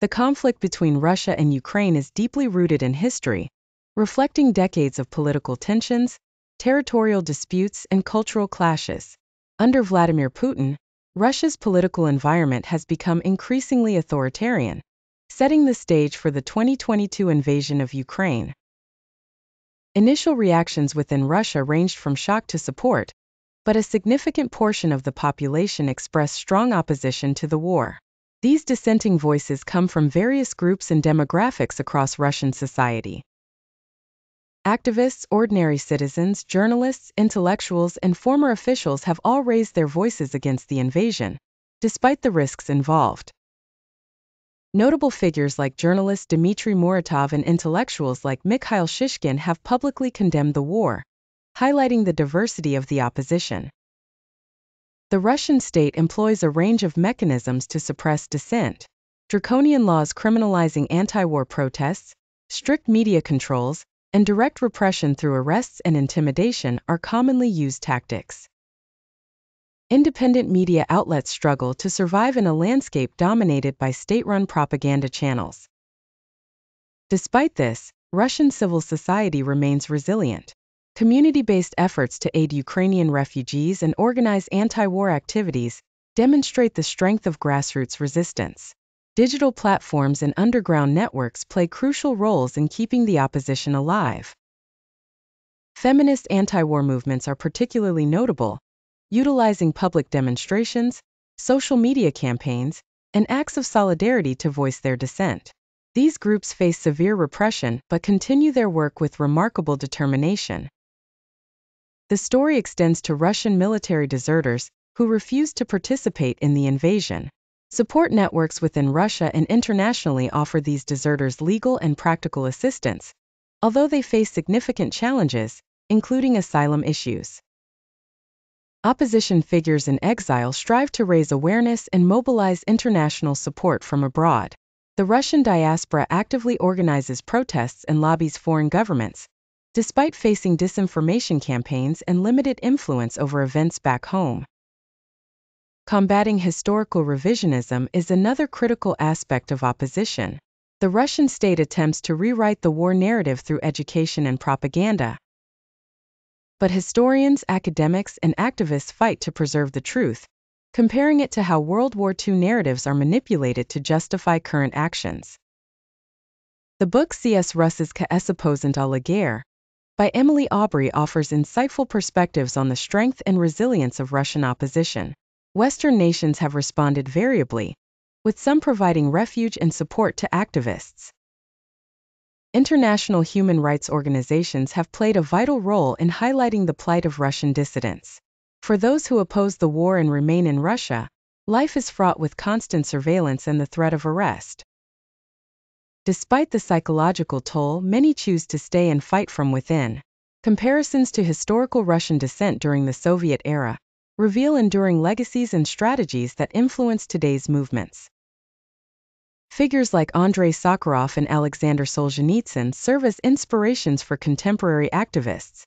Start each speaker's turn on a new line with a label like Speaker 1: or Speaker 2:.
Speaker 1: The conflict between Russia and Ukraine is deeply rooted in history, reflecting decades of political tensions, territorial disputes, and cultural clashes. Under Vladimir Putin, Russia's political environment has become increasingly authoritarian, setting the stage for the 2022 invasion of Ukraine. Initial reactions within Russia ranged from shock to support, but a significant portion of the population expressed strong opposition to the war. These dissenting voices come from various groups and demographics across Russian society. Activists, ordinary citizens, journalists, intellectuals, and former officials have all raised their voices against the invasion, despite the risks involved. Notable figures like journalist Dmitry Muratov and intellectuals like Mikhail Shishkin have publicly condemned the war, highlighting the diversity of the opposition. The Russian state employs a range of mechanisms to suppress dissent. Draconian laws criminalizing anti-war protests, strict media controls, and direct repression through arrests and intimidation are commonly used tactics. Independent media outlets struggle to survive in a landscape dominated by state-run propaganda channels. Despite this, Russian civil society remains resilient. Community-based efforts to aid Ukrainian refugees and organize anti-war activities demonstrate the strength of grassroots resistance. Digital platforms and underground networks play crucial roles in keeping the opposition alive. Feminist anti-war movements are particularly notable, utilizing public demonstrations, social media campaigns, and acts of solidarity to voice their dissent. These groups face severe repression but continue their work with remarkable determination. The story extends to Russian military deserters who refused to participate in the invasion. Support networks within Russia and internationally offer these deserters legal and practical assistance, although they face significant challenges, including asylum issues. Opposition figures in exile strive to raise awareness and mobilize international support from abroad. The Russian diaspora actively organizes protests and lobbies foreign governments, despite facing disinformation campaigns and limited influence over events back home. Combating historical revisionism is another critical aspect of opposition. The Russian state attempts to rewrite the war narrative through education and propaganda. But historians, academics, and activists fight to preserve the truth, comparing it to how World War II narratives are manipulated to justify current actions. The book C.S. Russ's Qu'est-ce opposant à la guerre by Emily Aubrey offers insightful perspectives on the strength and resilience of Russian opposition. Western nations have responded variably, with some providing refuge and support to activists. International human rights organizations have played a vital role in highlighting the plight of Russian dissidents. For those who oppose the war and remain in Russia, life is fraught with constant surveillance and the threat of arrest. Despite the psychological toll, many choose to stay and fight from within. Comparisons to historical Russian dissent during the Soviet era reveal enduring legacies and strategies that influence today's movements. Figures like Andrei Sakharov and Alexander Solzhenitsyn serve as inspirations for contemporary activists,